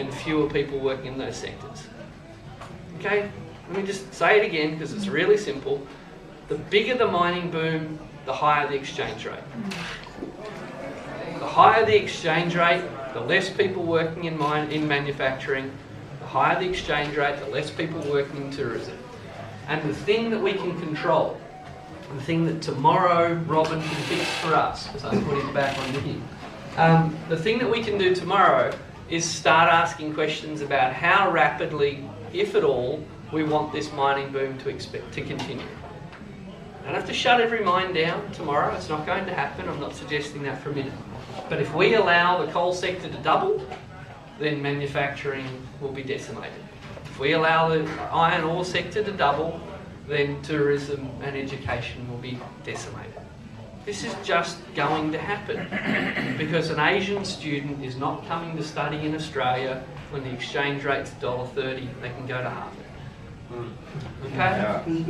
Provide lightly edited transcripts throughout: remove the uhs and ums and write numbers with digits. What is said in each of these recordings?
and fewer people working in those sectors. Okay, let me just say it again because it's really simple. The bigger the mining boom, the higher the exchange rate. The higher the exchange rate, the less people working in manufacturing. The higher the exchange rate, the less people working in tourism. And the thing that we can control, the thing that tomorrow Robin can fix for us, because I put him back on him, the thing that we can do tomorrow is start asking questions about how rapidly, if at all, we want this mining boom to continue. I don't have to shut every mine down tomorrow. It's not going to happen. I'm not suggesting that for a minute. But if we allow the coal sector to double, then manufacturing will be decimated. If we allow the iron ore sector to double, then tourism and education will be decimated. This is just going to happen because an Asian student is not coming to study in Australia when the exchange rate's $1.30, they can go to Harvard. Okay?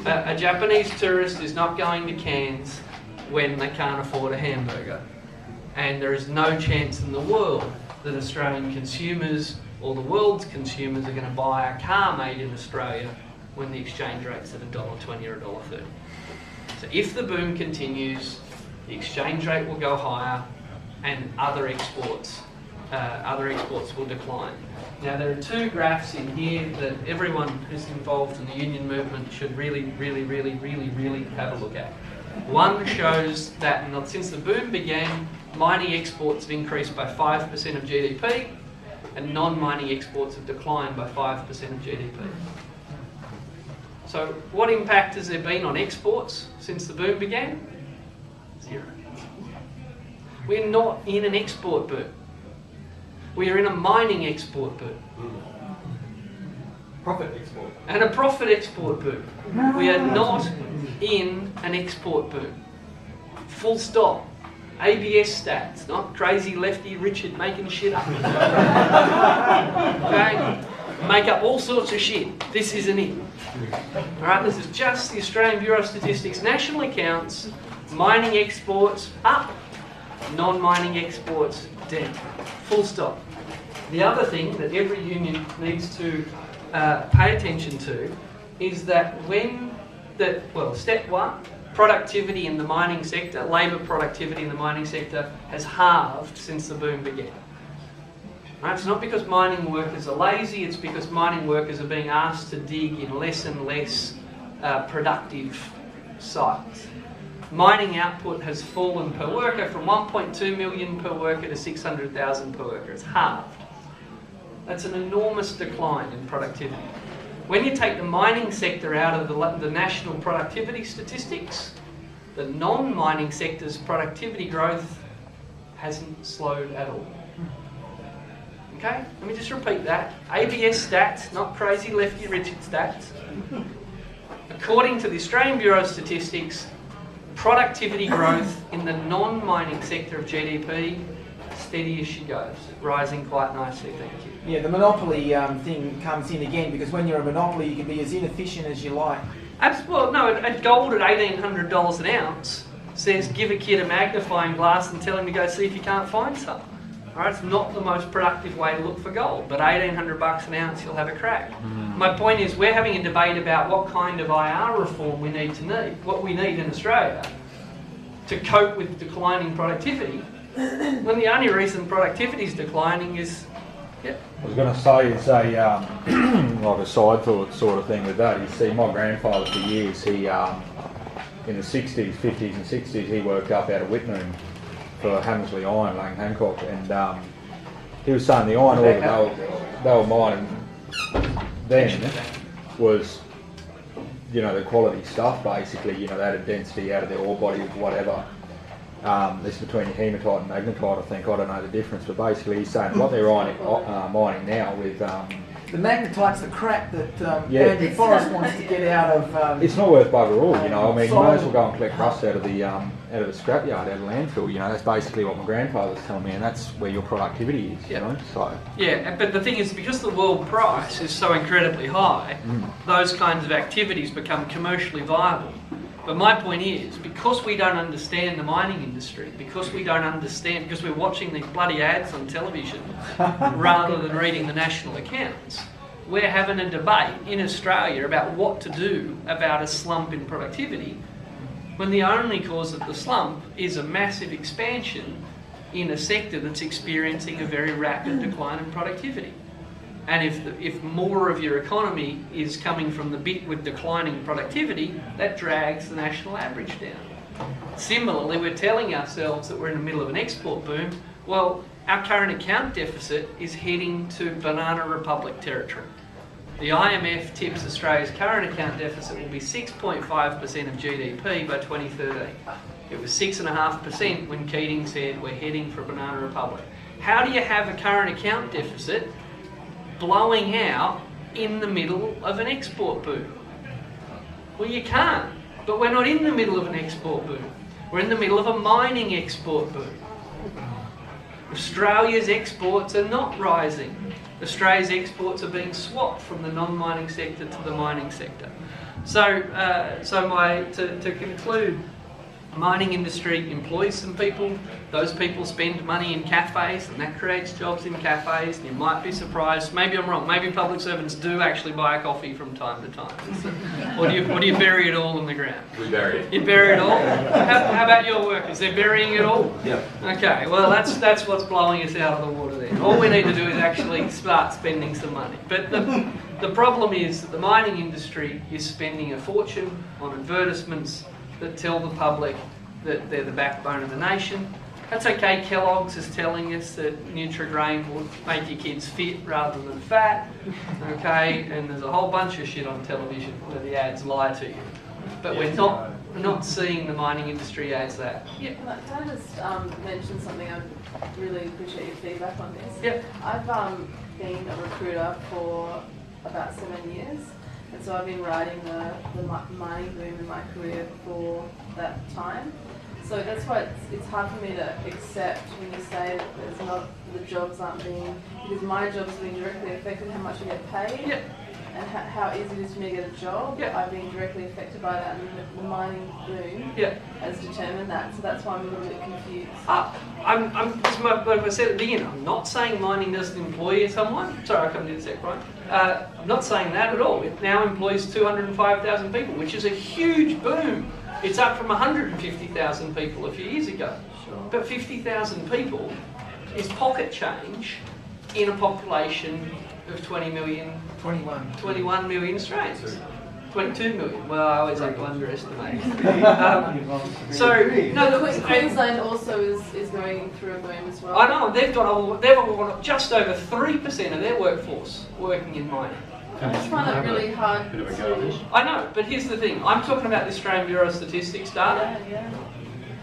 A Japanese tourist is not going to Cairns when they can't afford a hamburger. And there is no chance in the world that Australian consumers or the world's consumers are going to buy a car made in Australia when the exchange rate's at $1.20 or $1.30. So if the boom continues, the exchange rate will go higher and other exports will decline. Now there are two graphs in here that everyone who's involved in the union movement should really have a look at. One shows that since the boom began, mining exports have increased by 5% of GDP and non-mining exports have declined by 5% of GDP. So what impact has there been on exports since the boom began? Zero. We're not in an export boom. We are in a mining export boom. Profit export. And a profit export boom. We are not in an export boom. Full stop. ABS stats, not crazy lefty Richard making shit up. Okay? Make up all sorts of shit. This isn't it. Alright, this is just the Australian Bureau of Statistics national accounts. Mining exports up, non-mining exports down. Full stop. The other thing that every union needs to pay attention to is that step one, productivity in the mining sector, labour productivity in the mining sector has halved since the boom began. Right? It's not because mining workers are lazy, it's because mining workers are being asked to dig in less and less productive sites. Mining output has fallen per worker from 1.2 million per worker to 600,000 per worker. It's halved. That's an enormous decline in productivity. When you take the mining sector out of the national productivity statistics, the non-mining sector's productivity growth hasn't slowed at all. Okay, let me just repeat that. ABS stats, not crazy lefty Richard stats. According to the Australian Bureau of Statistics, productivity growth in the non-mining sector of GDP, steady as she goes, rising quite nicely, thank you. Yeah, the monopoly thing comes in again because when you're a monopoly you can be as inefficient as you like. Well, no, at gold at $1,800 an ounce says give a kid a magnifying glass and tell him to go see if you can't find some. Alright, it's not the most productive way to look for gold, but $1,800 an ounce you'll have a crack. My point is we're having a debate about what kind of IR reform we need, what we need in Australia to cope with declining productivity, when the only reason productivity is declining is, I was going to say it's a like a side thought sort of thing with that. You see, my grandfather for years, he in the 60s, 50s and 60s, he worked up out of Whitnoon for Hammersley Iron, Lang Hancock, and he was saying the iron ore that they were mining then was, the quality stuff basically, they had a density out of their ore body, whatever. This is between hematite and magnetite, I think. I don't know the difference, but basically he's saying what they're mining now with... the magnetite's the crap that Andy Forrest wants to get out of... it's not worth bugger all, I mean, you may as well go and collect rust out of the scrapyard, out of the landfill, that's basically what my grandfather's telling me, and that's where your productivity is, so... Yeah, but the thing is, because the world price is so incredibly high, those kinds of activities become commercially viable. But my point is, because we don't understand the mining industry, because we're watching these bloody ads on television rather than reading the national accounts, we're having a debate in Australia about what to do about a slump in productivity, when the only cause of the slump is a massive expansion in a sector that's experiencing a very rapid decline in productivity. And if more of your economy is coming from the bit with declining productivity, that drags the national average down. Similarly, we're telling ourselves that we're in the middle of an export boom. Well, our current account deficit is heading to Banana Republic territory. The IMF tips Australia's current account deficit will be 6.5% of GDP by 2013. It was 6.5% when Keating said we're heading for Banana Republic. How do you have a current account deficit blowing out in the middle of an export boom? Well, you can't. But we're not in the middle of an export boom. We're in the middle of a mining export boom. Australia's exports are not rising. Australia's exports are being swapped from the non-mining sector to the mining sector. So, to conclude, mining industry employs some people. Those people spend money in cafes, and that creates jobs in cafes. And you might be surprised. Maybe I'm wrong. Maybe public servants do actually buy a coffee from time to time. Or do you bury it all in the ground? We bury it. You bury it all? How about your workers? They're burying it all? Yeah. Okay. Well, that's what's blowing us out of the water there. All we need to do is actually start spending some money. But the problem is that the mining industry is spending a fortune on advertisements that tell the public that they're the backbone of the nation. That's okay. Kellogg's is telling us that Nutrigrain will make your kids fit rather than fat. Okay, and there's a whole bunch of shit on television where the ads lie to you. But we're not seeing the mining industry as that. Yeah. Can I just mention something? I really appreciate your feedback on this. Yep. I've been a recruiter for about 7 years. And so I've been riding the mining boom in my career for that time. So that's why it's hard for me to accept when you say that the jobs aren't being, because my job's being directly affected how much I get paid. Yeah. And how easy it is for me to get a job. Yeah. I've been directly affected by that, and the mining boom has determined that. So that's why I'm a little bit confused. Like I said at the beginning, I'm not saying mining doesn't employ someone. Sorry, I'll come to you in a sec, Brian. I'm not saying that at all. It now employs 205,000 people, which is a huge boom. It's up from 150,000 people a few years ago. Sure. But 50,000 people is pocket change in a population of 21 million Australians. 22 million. Well, I always like to underestimate. Queensland also is going through a boom as well. I know, they've got just over 3% of their workforce working in mining. I just find it really hard to... I know, but here's the thing. I'm talking about the Australian Bureau of Statistics data. Yeah.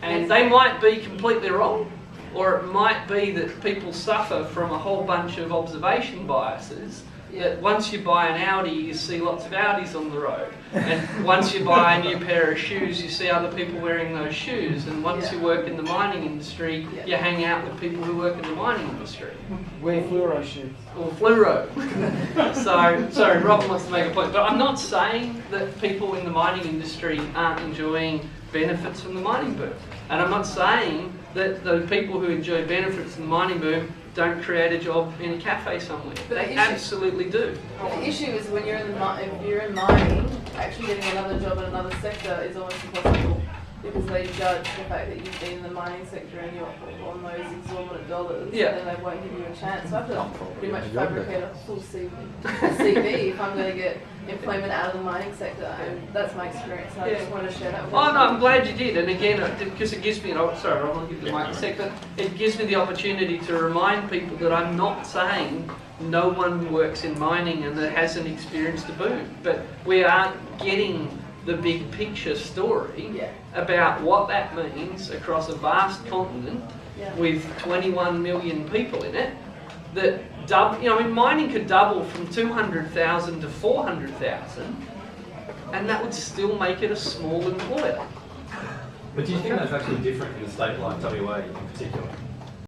And they might be completely wrong, or it might be that people suffer from a whole bunch of observation biases. That once you buy an Audi, you see lots of Audis on the road. And once you buy a new pair of shoes, you see other people wearing those shoes. And once you work in the mining industry, you hang out with people who work in the mining industry. Wear fluoro shoes. Or fluoro. Sorry, Robin wants to make a point. But I'm not saying that people in the mining industry aren't enjoying benefits from the mining boom. And I'm not saying that the people who enjoy benefits from the mining boom don't create a job in a cafe somewhere. They absolutely do. The issue is when you're if you're in mining, actually getting another job in another sector is almost impossible, because they judge the fact that you've been in the mining sector and you're on those exorbitant dollars, then they won't give you a chance. So I have to pretty much fabricate a full CV if I'm going to get employment out of the mining sector, and that's my experience. And I just wanted to share that with you. Oh no, I'm glad you did. And again, because it gives me, sorry Rob, I'll give the mic a second. It gives me the opportunity to remind people that I'm not saying no one works in mining and that hasn't experienced a boom, but we aren't getting the big picture story about what that means across a vast continent with 21 million people in it. That mining could double from 200,000 to 400,000, and that would still make it a small employer. But do you think that's actually different in a state like WA in particular?